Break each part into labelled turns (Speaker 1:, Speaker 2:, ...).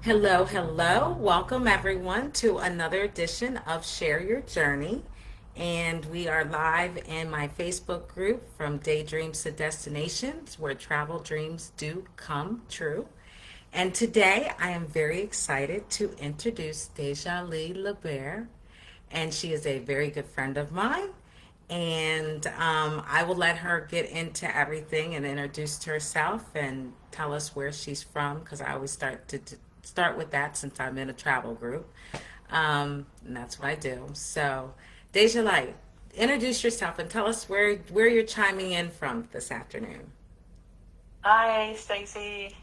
Speaker 1: Hello, hello. Welcome everyone to another edition of Share Your Journey. And we are live in my Facebook group from Daydreams to Destinations where travel dreams do come true. And today I am very excited to introduce DeJoly LaBrier. And she is a very good friend of mine. And I will let her get into everything and introduce herself and tell us where she's from because I always start with that since I'm in a travel group. And that's what I do. So, Deja Light, introduce yourself and tell us where you're chiming in from this afternoon.
Speaker 2: Hi, Stacy.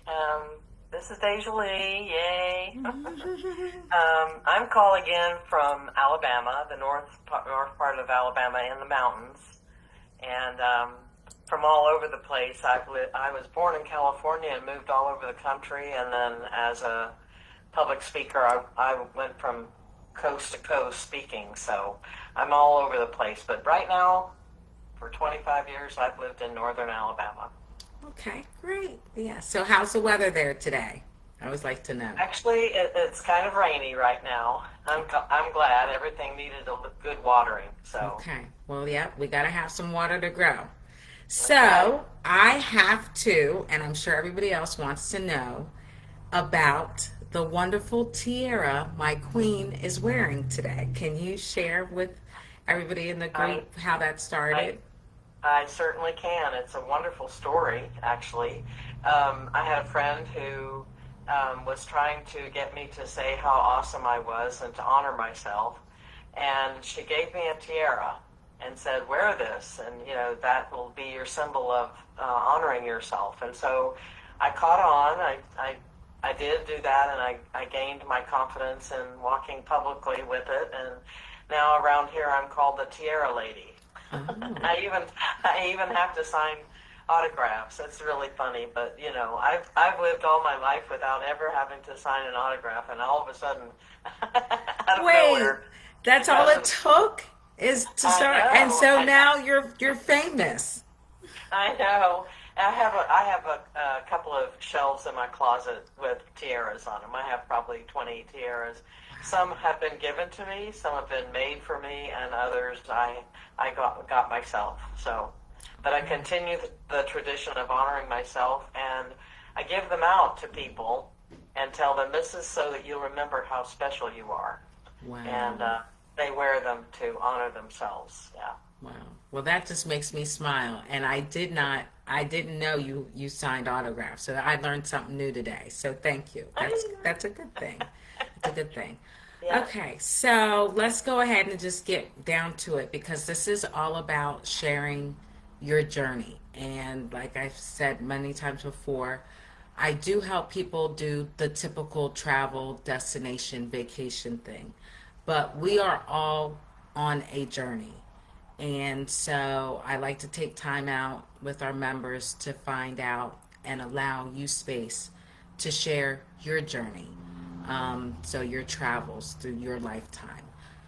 Speaker 2: This is DeJoly. Yay. I'm calling in from Alabama, the north part of Alabama in the mountains, and from all over the place. I was born in California and moved all over the country, and then as a public speaker, I went from coast to coast speaking. So I'm all over the place. But right now, for 25 years, I've lived in northern Alabama.
Speaker 1: Okay, great. Yeah. So, how's the weather there today? I always like to know.
Speaker 2: Actually, it's kind of rainy right now. I'm glad everything needed a good watering. So,
Speaker 1: Okay. Well, yeah, we got to have some water to grow.
Speaker 2: okay.
Speaker 1: So, I have to, and I'm sure everybody else wants to know about the wonderful tiara my queen is wearing today. Can you share with everybody in the
Speaker 2: I
Speaker 1: group how that
Speaker 2: I
Speaker 1: started?
Speaker 2: I certainly can. It's a wonderful story, actually. I had a friend who was trying to get me to say how awesome I was and to honor myself, and she gave me a tiara and said, "Wear this, and that will be your symbol of honoring yourself." And so I caught on. I did do that, and I gained my confidence in walking publicly with it, and now around here I'm called the Tiara Lady.
Speaker 1: Oh,
Speaker 2: I even have to sign autographs. It's really funny, but I've lived all my life without ever having to sign an autograph, and all of a sudden, out of
Speaker 1: wait,
Speaker 2: nowhere,
Speaker 1: that's all
Speaker 2: because
Speaker 1: it
Speaker 2: of
Speaker 1: took is to
Speaker 2: I
Speaker 1: start, and
Speaker 2: know,
Speaker 1: so now you're famous.
Speaker 2: I know. I have a couple of shelves in my closet with tiaras on them. I have probably 20 tiaras. Some have been given to me, some have been made for me, and others I got myself. So, but I continue the tradition of honoring myself, and I give them out to people and tell them this is so that you'll remember how special you are, and
Speaker 1: Wow.
Speaker 2: they wear them to honor themselves. Yeah.
Speaker 1: Wow. Well, that just makes me smile. And I didn't know you signed autographs. So I learned something new today. So thank you. That's a good thing. It's a good thing.
Speaker 2: Yeah.
Speaker 1: Okay, so let's go ahead and just get down to it because this is all about sharing your journey. And like I've said many times before, I do help people do the typical travel destination vacation thing, but we are all on a journey. And so I like to take time out with our members to find out and allow you space to share your journey. So your travels through your lifetime.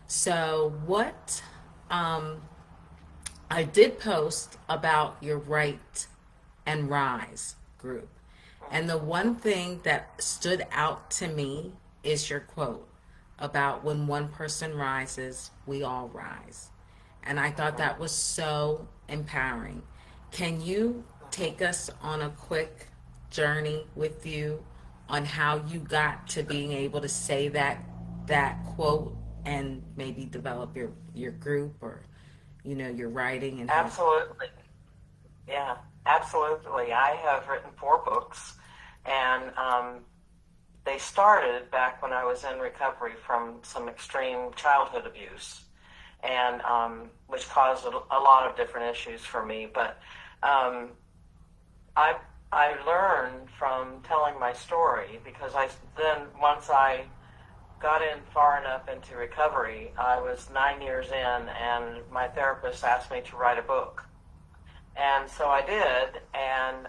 Speaker 1: So what I did post about your Write and Rise group. And the one thing that stood out to me is your quote about when one person rises, we all rise. And I thought
Speaker 2: Mhm.
Speaker 1: that was so empowering. Can you take us on a quick journey with you on how you got to being able to say that quote and maybe develop your group or your writing and how.
Speaker 2: Absolutely. Yeah, absolutely. I have written 4 books, and they started back when I was in recovery from some extreme childhood abuse, and which caused a lot of different issues for me. But um, I I learned from telling my story because once I got in far enough into recovery, I was 9 years in, and my therapist asked me to write a book. And so I did, and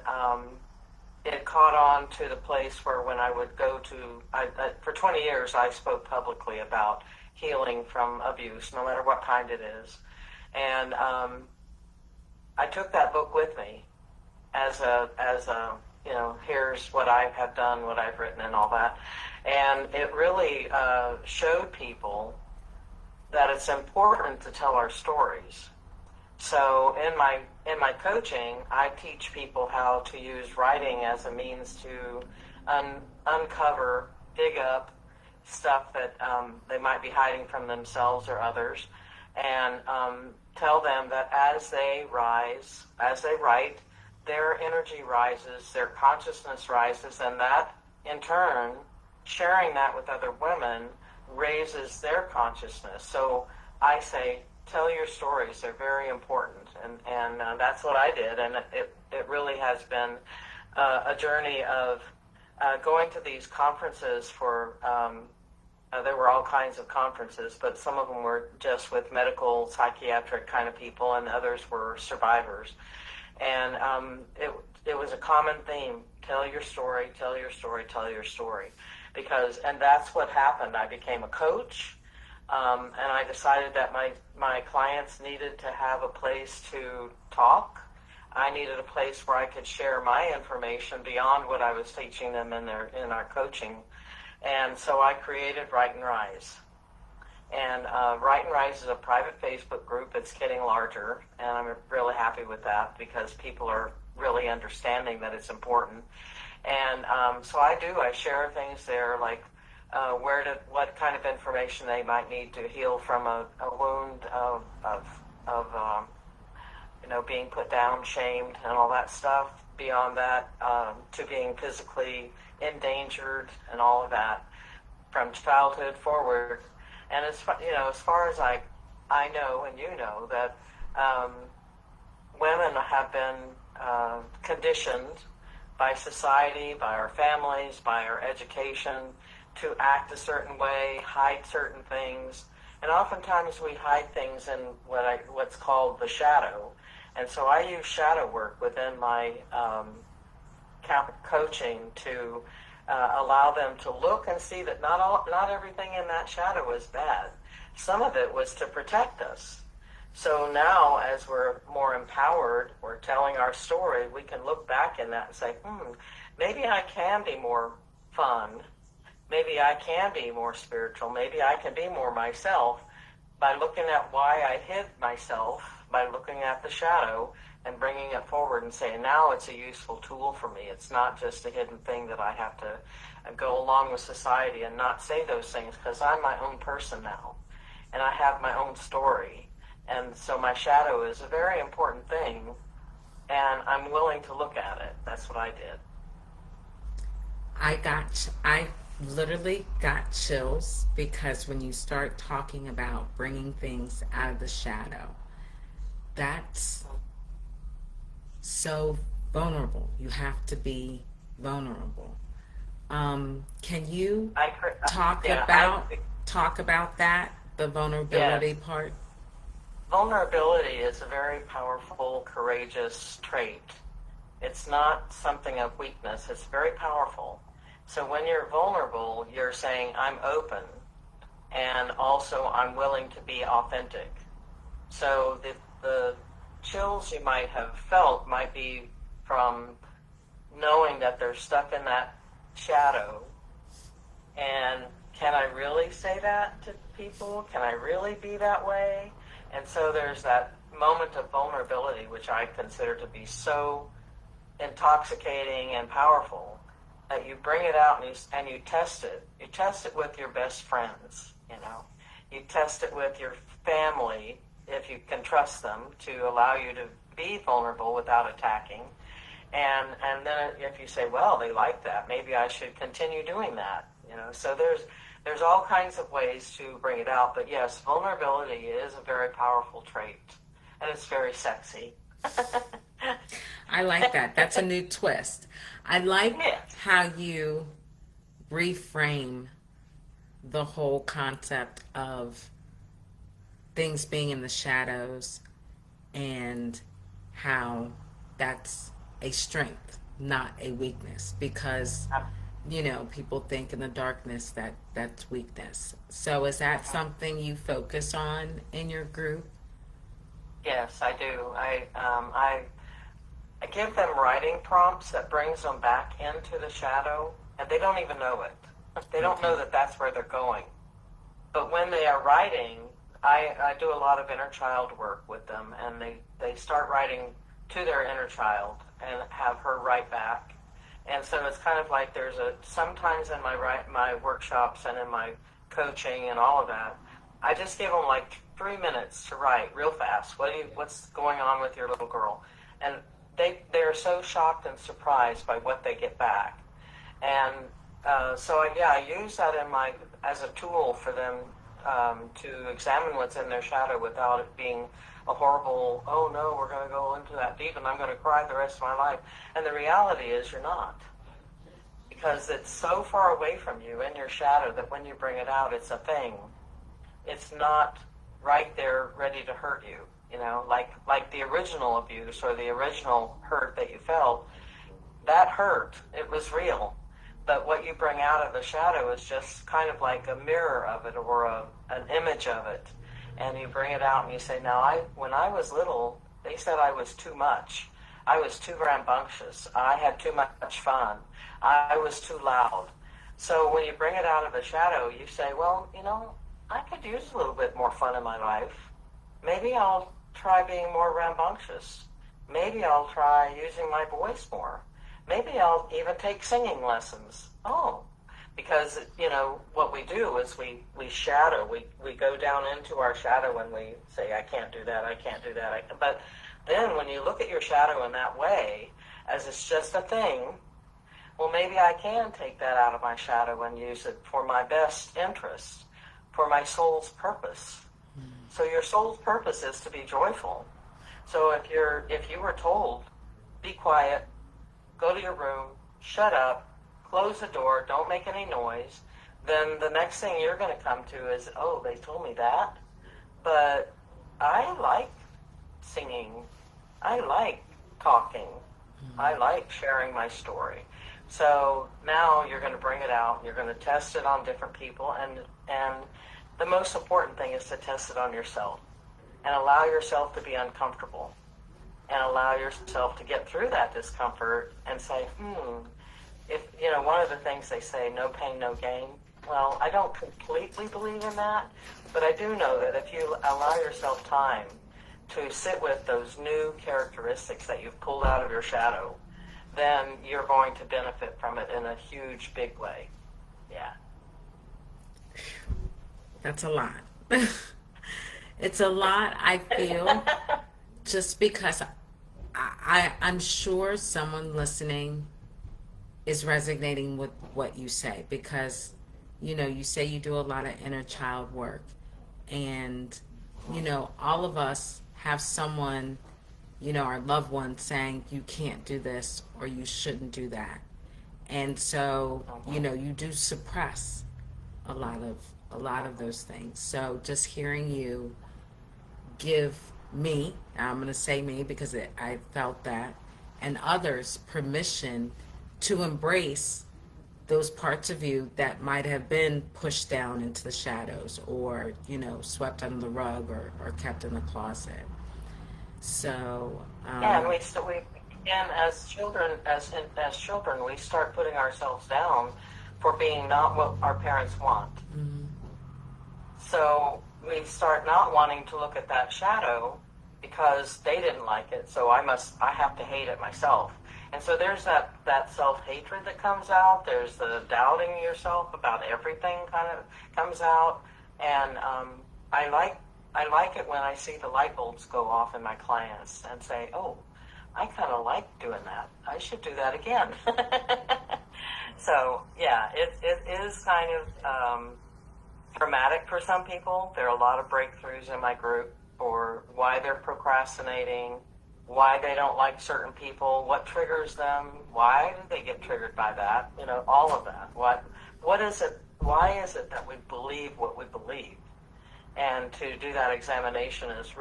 Speaker 2: it caught on to the place where when I would go to, for 20 years, I spoke publicly about healing from abuse, no matter what kind it is. And I took that book with me as a here's what I have done, what I've written, and all that. And it really showed people that it's important to tell our stories. So in my coaching, I teach people how to use writing as a means to uncover, dig up stuff that they might be hiding from themselves or others, and tell them that as they write, their energy rises, their consciousness rises, and that in turn, sharing that with other women raises their consciousness. So I say, tell your stories. They're very important. And that's what I did. And it really has been a journey of going to these conferences for, there were all kinds of conferences, but some of them were just with medical, psychiatric kind of people, and others were survivors. And it was a common theme. Tell your story, tell your story, tell your story. And that's what happened. I became a coach. And I decided that my clients needed to have a place to talk. I needed a place where I could share my information beyond what I was teaching them in our coaching. And so I created Write and Rise. And Write and Rise is a private Facebook group. It's getting larger, and I'm really happy with that because people are really understanding that it's important. And so I share things there like what kind of information they might need to heal from a wound of being put down, shamed, and all that stuff. Beyond that, to being physically endangered and all of that from childhood forward. And as far as I know and you know that women have been conditioned by society, by our families, by our education, to act a certain way, hide certain things, and oftentimes we hide things in what's called the shadow. And so I use shadow work within my coaching to allow them to look and see that not everything in that shadow is bad. Some of it was to protect us. So now, as we're more empowered, we're telling our story, we can look back in that and say, maybe I can be more fun. Maybe I can be more spiritual. Maybe I can be more myself by looking at why I hid myself, by looking at the shadow and bringing it forward and saying, now it's a useful tool for me. It's not just a hidden thing that I have to go along with society and not say those things, because I'm my own person now, and I have my own story. And so my shadow is a very important thing, and I'm willing to look at it. That's what I did.
Speaker 1: I literally got chills because when you start talking about bringing things out of the shadow, that's so vulnerable. You have to be vulnerable. Can you talk about that, the vulnerability part?
Speaker 2: Vulnerability is a very powerful, courageous trait. It's not something of weakness. It's very powerful. So when you're vulnerable, you're saying, I'm open, and also I'm willing to be authentic. So the chills you might have felt might be from knowing that they're stuck in that shadow. And can I really say that to people? Can I really be that way? And so there's that moment of vulnerability, which I consider to be so intoxicating and powerful, that you bring it out and you test it. You test it with your best friends, You test it with your family, if you can trust them to allow you to be vulnerable without attacking. And then if you say, well, they like that, maybe I should continue doing that. So there's all kinds of ways to bring it out. But yes, vulnerability is a very powerful trait, and it's very sexy.
Speaker 1: I like that. That's a new twist. I like how you reframe the whole concept of things being in the shadows and how that's a strength, not a weakness, because people think in the darkness that that's weakness. So is that something you focus on in your group?
Speaker 2: Yes, I do. I give them writing prompts that brings them back into the shadow, and they don't even know it. They don't know
Speaker 1: Okay.
Speaker 2: that that's where they're going. But when they are writing, I do a lot of inner child work with them, and they start writing to their inner child and have her write back. And so it's kind of like sometimes in my workshops and in my coaching and all of that, I just give them like 3 minutes to write real fast. What's going on with your little girl? And they're so shocked and surprised by what they get back. And I use that as a tool for them to examine what's in their shadow without it being a horrible, oh no, we're going to go into that deep and I'm going to cry the rest of my life. And the reality is you're not. Because it's so far away from you in your shadow that when you bring it out, it's a thing. It's not right there ready to hurt you. Like the original abuse or the original hurt that you felt, that hurt. It was real. But what you bring out of the shadow is just kind of like a mirror of it or an image of it. And you bring it out and you say, now, when I was little, they said I was too much. I was too rambunctious. I had too much fun. I was too loud. So when you bring it out of the shadow, you say, well, I could use a little bit more fun in my life. Maybe I'll try being more rambunctious. Maybe I'll try using my voice more. Maybe I'll even take singing lessons. Oh, because, what we do is we shadow. We go down into our shadow and we say, I can't do that, I can't do that. But then when you look at your shadow in that way, as it's just a thing, well, maybe I can take that out of my shadow and use it for my best interest, for my soul's purpose. So your soul's purpose is to be joyful. So if you were told, be quiet, go to your room, shut up, close the door, don't make any noise, then the next thing you're going to come to is, oh, they told me that, but I like singing, I like talking, I like sharing my story. So now you're going to bring it out, you're going to test it on different people, and the most important thing is to test it on yourself and allow yourself to be uncomfortable and allow yourself to get through that discomfort and say, if, one of the things they say, no pain, no gain. Well, I don't completely believe in that, but I do know that if you allow yourself time to sit with those new characteristics that you've pulled out of your shadow, then you're going to benefit from it in a huge, big way. Yeah.
Speaker 1: That's a lot. It's a lot, I feel, just because I'm sure someone listening is resonating with what you say because, you say you do a lot of inner child work and, all of us have someone, our loved one saying you can't do this or you shouldn't do that. And so, you do suppress a lot of those things. So just hearing you give me, I'm going to say me because I felt that, and others permission to embrace those parts of you that might have been pushed down into the shadows or, swept under the rug or kept in the closet. So,
Speaker 2: Yeah, and again, as children, as children, we start putting ourselves down for being not what our parents want.
Speaker 1: mm,
Speaker 2: So we start not wanting to look at that shadow because they didn't like it, so I have to hate it myself. And so there's that self-hatred that comes out. There's the doubting yourself about everything kind of comes out. And I like it when I see the light bulbs go off in my clients and say, oh, I kind of like doing that. I should do that again. So, yeah, it is kind of dramatic for some people. There are a lot of breakthroughs in my group for why they're procrastinating, why they don't like certain people, what triggers them, why do they get triggered by that, all of that. What is it, why is it that we believe what we believe? And to do that examination is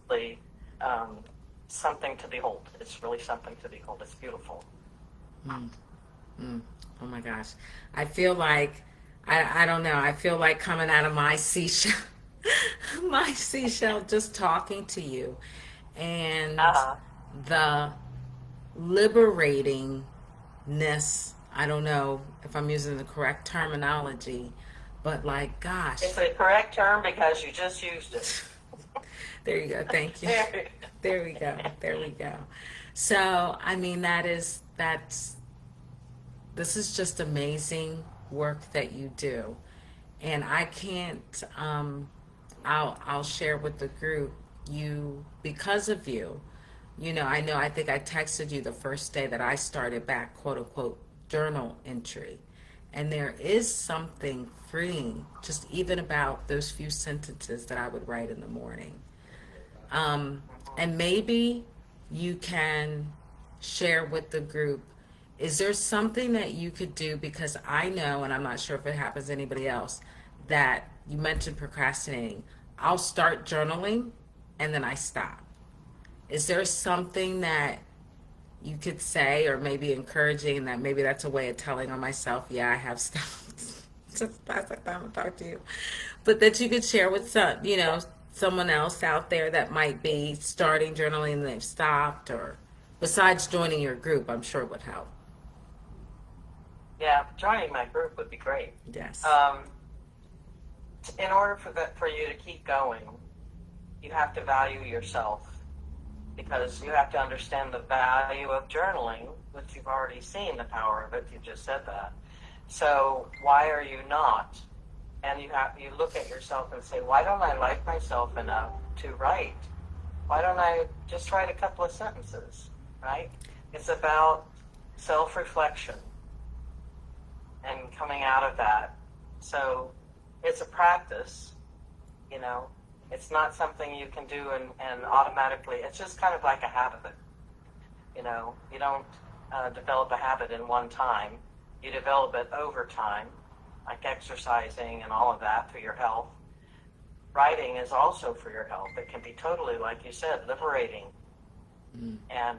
Speaker 2: really something to behold. It's really something to behold. It's beautiful.
Speaker 1: mm, mm. Oh my gosh. I feel like, I don't know, I feel like coming out of my seashell, my seashell, just talking to you. and
Speaker 2: Uh-huh.
Speaker 1: the liberatingness. I don't know if I'm using the correct terminology, but like, gosh,
Speaker 2: It's the correct term because you just used it.
Speaker 1: there you go. Thank you.
Speaker 2: There.
Speaker 1: There we go. There we go. So, I mean, that's this is just amazing work that you do. And I can't I'll share with the group, you, because of you, I think I texted you the first day that I started back, quote unquote, journal entry. And there is something freeing just even about those few sentences that I would write in the morning. Um,
Speaker 2: Mhm.
Speaker 1: and maybe you can share with the group, is there something that you could do? Because I know, and I'm not sure if it happens to anybody else, that you mentioned procrastinating. I'll start journaling and then I stop. Is there something that you could say, or maybe encouraging, that maybe that's a way of telling on myself, yeah, I have stopped since last time I talked to you, but that you could share with someone else out there that might be starting journaling and they've stopped, or besides joining your group, I'm sure it would help.
Speaker 2: Yeah, joining my group would be great.
Speaker 1: Yes.
Speaker 2: Um, in order for you to keep going, you have to value yourself because you have to understand the value of journaling, which you've already seen the power of it. You just said that. So why are you not? And you look at yourself and say, why don't I like myself enough to write? Why don't I just write a couple of sentences, right? It's about self-reflection and coming out of that. So it's a practice, you know. It's not something you can do and automatically. It's just kind of like a habit, you know. You don't develop a habit in one time. You develop it over time, like exercising and all of that for your health. Writing is also for your health. It can be totally, like you said, liberating
Speaker 1: Mm.
Speaker 2: and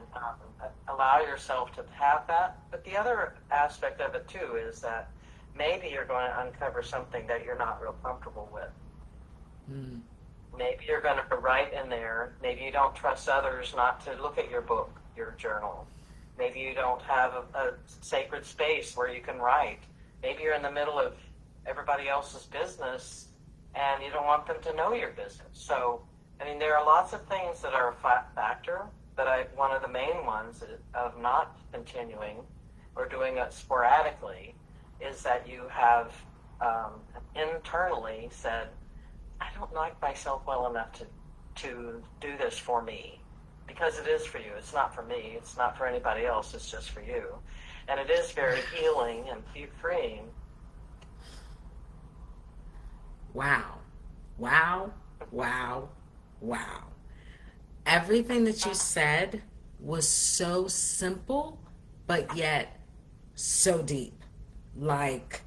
Speaker 2: allow yourself to have that. But the other aspect of it too is that maybe you're going to uncover something that you're not real comfortable with.
Speaker 1: Mm.
Speaker 2: Maybe you're going to write in there. Maybe you don't trust others not to look at your book, your journal. Maybe you don't have a sacred space where you can write. Maybe you're in the middle of everybody else's business and you don't want them to know your business. So, I mean, there are lots of things that are a factor, but one of the main ones of not continuing or doing it sporadically is that you have internally said, I don't like myself well enough to do this for me. Because it is for you. It's not for me. It's not for anybody else. It's just for you. And it is very healing and freeing.
Speaker 1: Wow. Wow. Wow. Wow. Everything that you said was so simple, but yet so deep. Like,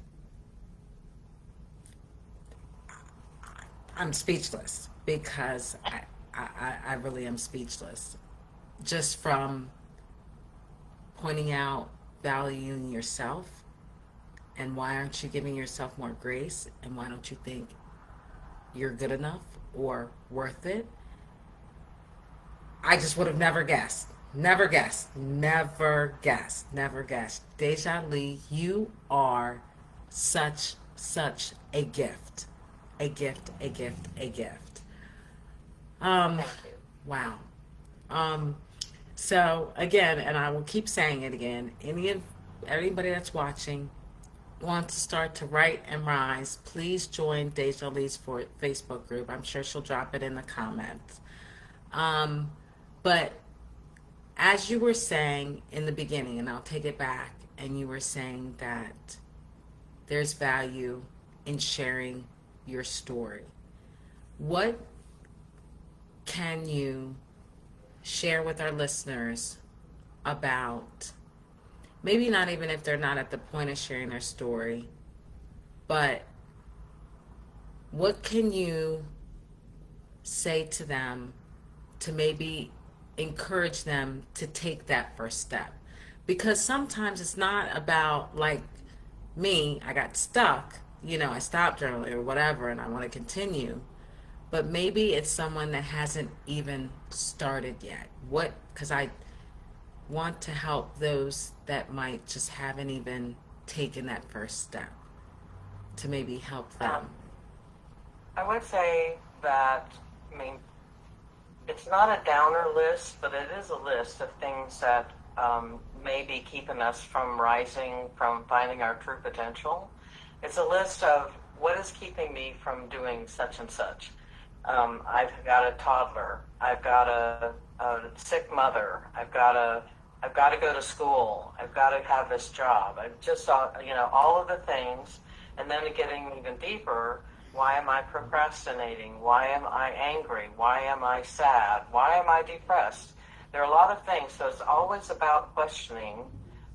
Speaker 1: I'm speechless because I really am speechless. Just from pointing out valuing yourself, and why aren't you giving yourself more grace, and why don't you think you're good enough or worth it. I just would have never guessed. Never guessed. Never guessed. Never guessed. DeJoly, you are such a gift. A gift, a gift, a gift. Um,
Speaker 2: Thank you.
Speaker 1: wow. Um, so again, and I will keep saying it again, anybody that's watching wants to start to write and rise, please join DeJoly's for Facebook group. I'm sure she'll drop it in the comments. Um, but as you were saying in the beginning, and I'll take it back, and you were saying that there's value in sharing your story. What can you share with our listeners about, maybe not even if they're not at the point of sharing their story, but what can you say to them to maybe encourage them to take that first step? Because sometimes it's not about, like me, I got stuck, I stopped journaling or whatever, and I want to continue. but maybe it's someone that hasn't even started yet. What, because I want to help those that might just haven't even taken that first step to maybe help
Speaker 2: Um,
Speaker 1: them.
Speaker 2: I would say that, I mean, it's not a downer list, but it is a list of things that may be keeping us from rising, from finding our true potential. It's a list of what is keeping me from doing such and such. I've got a toddler. I've got a sick mother. I've got to go to school. I've got to have this job. I've just, all of the things. And then getting even deeper, why am I procrastinating? Why am I angry? Why am I sad? Why am I depressed? There are a lot of things. So it's always about questioning.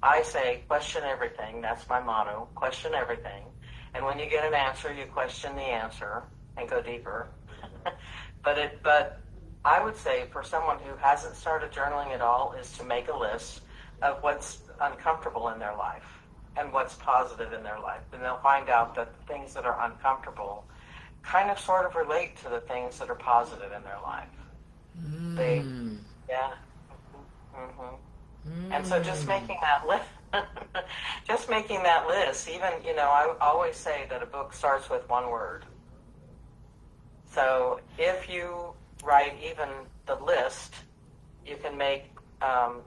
Speaker 2: I say question everything. That's my motto. Question everything. And when you get an answer, you question the answer and go deeper. But I would say for someone who hasn't started journaling at all is to make a list of what's uncomfortable in their life and what's positive in their life. And they'll find out that the things that are uncomfortable kind of sort of relate to the things that are positive in their life. They,
Speaker 1: Mm.
Speaker 2: yeah. hmm And so just
Speaker 1: Mm.
Speaker 2: making that list, just making that list, even, I always say that a book starts with one word. So if you write even the list, you can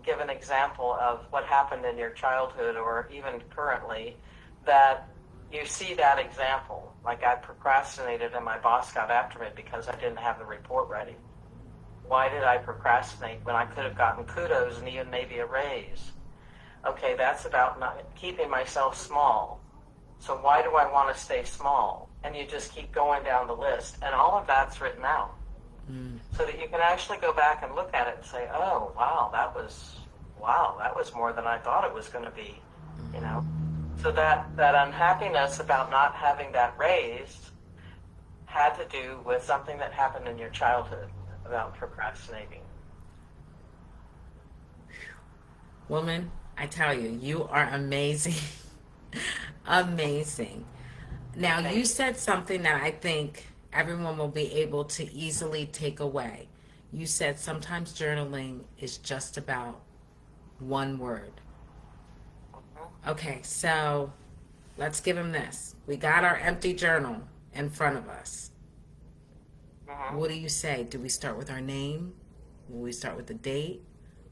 Speaker 2: give an example of what happened in your childhood or even currently that you see that example. Like I procrastinated and my boss got after me because I didn't have the report ready. Why did I procrastinate when I could have gotten kudos and even maybe a raise? Okay, that's about not keeping myself small. So why do I want to stay small? And you just keep going down the list. And all of that's written out
Speaker 1: Mm.
Speaker 2: so that you can actually go back and look at it and say, oh, wow, that was more than I thought it was going to be, you know? So that unhappiness about not having that raised had to do with something that happened in your childhood about procrastinating.
Speaker 1: Woman, I tell you, you are amazing. Amazing. Now, you
Speaker 2: Thank you.
Speaker 1: said something that I think everyone will be able to easily take away. You said sometimes journaling is just about one word.
Speaker 2: Mm-hmm.
Speaker 1: Okay, so let's give him this. We got our empty journal in front of us.
Speaker 2: Mm-hmm.
Speaker 1: What do you say? Do we start with our name? Will we start with the date?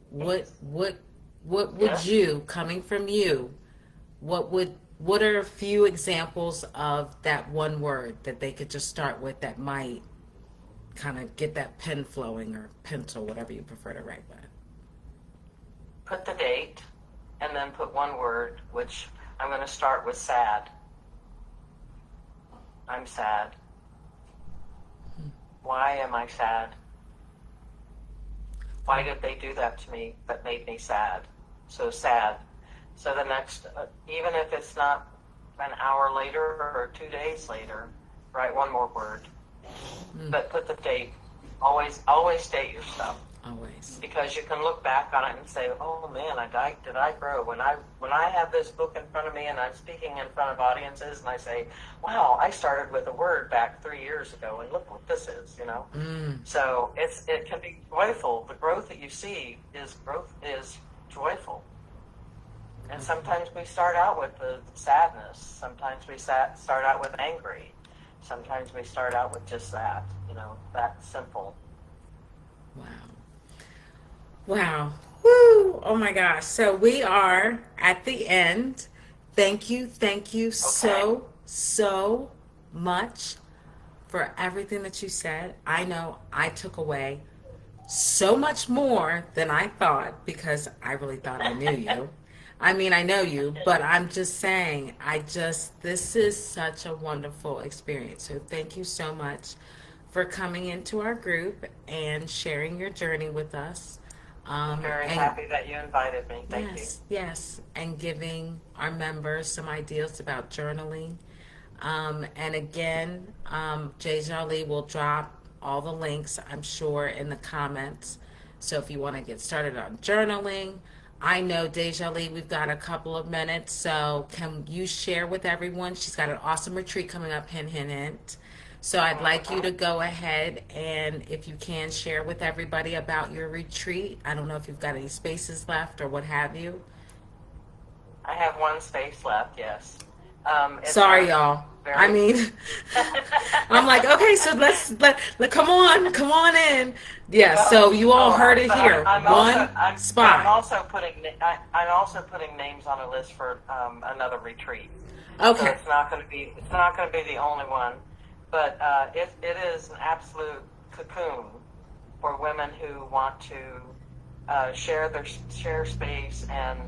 Speaker 1: What
Speaker 2: Yes.
Speaker 1: what what would
Speaker 2: Yes.
Speaker 1: you, coming from you, what are a few examples of that one word that they could just start with that might kind of get that pen flowing or pencil, whatever you prefer to write with?
Speaker 2: Put the date and then put one word, which I'm going to start with sad. I'm sad. Why am I sad? Why did they do that to me that made me sad? So sad. So the next, even if it's not an hour later or 2 days later, write one more word.
Speaker 1: Mm,
Speaker 2: But put the date. Always date your stuff
Speaker 1: always.
Speaker 2: because you can look back on it and say, "Oh man, did I grow?" When I have this book in front of me and I'm speaking in front of audiences and I say, "Wow, I started with a word back 3 years ago and look what this is."
Speaker 1: Mm,
Speaker 2: So it can be joyful. The growth that you see is joyful. And
Speaker 1: okay.
Speaker 2: sometimes we start out with the sadness. Sometimes we start out with angry. Sometimes we start out with just that simple.
Speaker 1: Wow. Wow. Woo! Oh my gosh. So we are at the end. Thank you
Speaker 2: Okay.
Speaker 1: so, so much for everything that you said. I know I took away so much more than I thought because I really thought I knew you. I mean, I know you, but I'm just saying, this is such a wonderful experience. So thank you so much for coming into our group and sharing your journey with us.
Speaker 2: I'm very
Speaker 1: And
Speaker 2: happy that you invited me. Thank you.
Speaker 1: yes, yes, and giving our members some ideas about journaling. And again, DeJoly will drop all the links, I'm sure, in the comments. So if you want to get started on journaling, I know DeJoly, we've got a couple of minutes. So can you share with everyone? She's got an awesome retreat coming up, hint, hint, hint. So I'd like you
Speaker 2: Mhm.
Speaker 1: to go ahead and, if you can, share with everybody about your retreat. I don't know if you've got any spaces left or what have you.
Speaker 2: I have one space left. Yes. It's
Speaker 1: Sorry, y'all. I
Speaker 2: very.
Speaker 1: mean, I'm like, okay, so come on in. Yeah,
Speaker 2: Well,
Speaker 1: so you all heard it
Speaker 2: but
Speaker 1: here.
Speaker 2: I'm also
Speaker 1: One
Speaker 2: I'm
Speaker 1: spot.
Speaker 2: also I'm also putting names on a list for another retreat. So
Speaker 1: Okay.
Speaker 2: it's not going to be the only one, but it is an absolute cocoon for women who want to share space and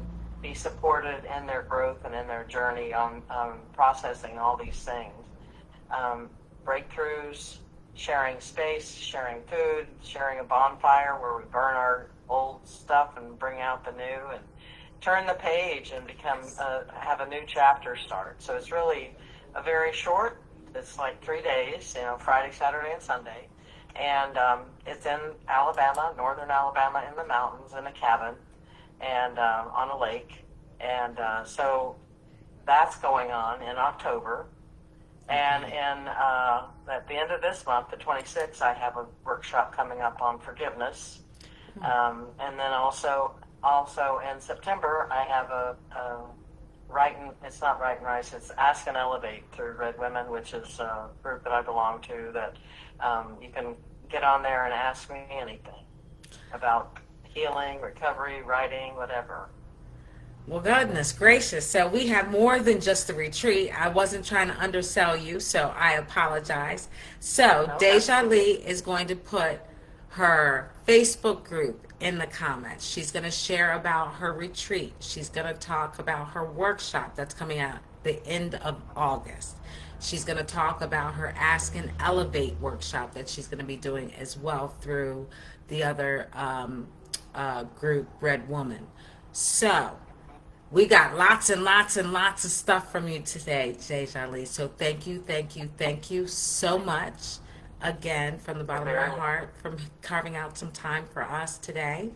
Speaker 2: be supported in their growth and in their journey on processing all these things. Um, Breakthroughs, sharing space, sharing food, sharing a bonfire where we burn our old stuff and bring out the new, and turn the page and become have a new chapter start. So it's really a very short. It's like 3 days, Friday, Saturday, and Sunday, and it's in Alabama, northern Alabama, in the mountains, in a cabin, and on a lake, and so that's going on in October. And
Speaker 1: Okay.
Speaker 2: at the end of this month, the 26th, I have a workshop coming up on forgiveness. And then also in September, I have a it's not Write and Rise, it's Ask and Elevate through Red Women, which is a group that I belong to, that you can get on there and ask me anything about healing, recovery, writing, whatever.
Speaker 1: Well, goodness gracious. So we have more than just the retreat. I wasn't trying to undersell you, so I apologize. So
Speaker 2: Okay.
Speaker 1: Deja Lee is going to put her Facebook group in the comments. She's going to share about her retreat. She's going to talk about her workshop that's coming out the end of August. She's going to talk about her Ask and Elevate workshop that she's going to be doing as well through the other group, Red Woman. So, we got lots and lots and lots of stuff from you today, Jay Lee. So thank you, thank you, thank you so much again from the
Speaker 2: You're
Speaker 1: bottom of my
Speaker 2: very
Speaker 1: heart from carving out some time for us today.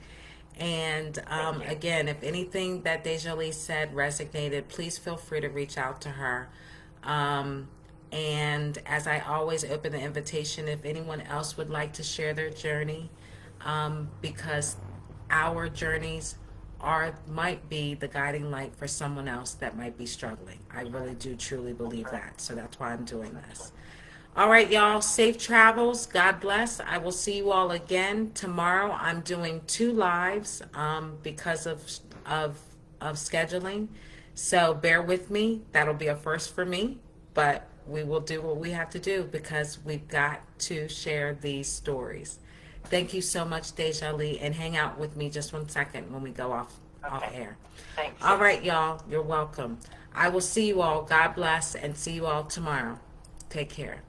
Speaker 1: And
Speaker 2: Thank you.
Speaker 1: again, if anything that Deja Lee said resonated, please feel free to reach out to her. Um, and as I always open the invitation, if anyone else would like to share their journey, because our journeys are might be the guiding light for someone else that might be struggling. I
Speaker 2: That's right.
Speaker 1: really do truly
Speaker 2: That's
Speaker 1: believe
Speaker 2: right.
Speaker 1: that. So that's why I'm doing
Speaker 2: That's right.
Speaker 1: this. All right, y'all. Safe travels. God bless. I will see you all again tomorrow. I'm doing two lives because of of scheduling. So bear with me. That'll be a first for me, but we will do what we have to do because we've got to share these stories. Thank you so much, Deja Lee, and hang out with me just 1 second when we go off
Speaker 2: Okay.
Speaker 1: air.
Speaker 2: Thanks,
Speaker 1: All
Speaker 2: Cece.
Speaker 1: right, y'all. You're welcome. I will see you all. God bless, and see you all tomorrow. Take care.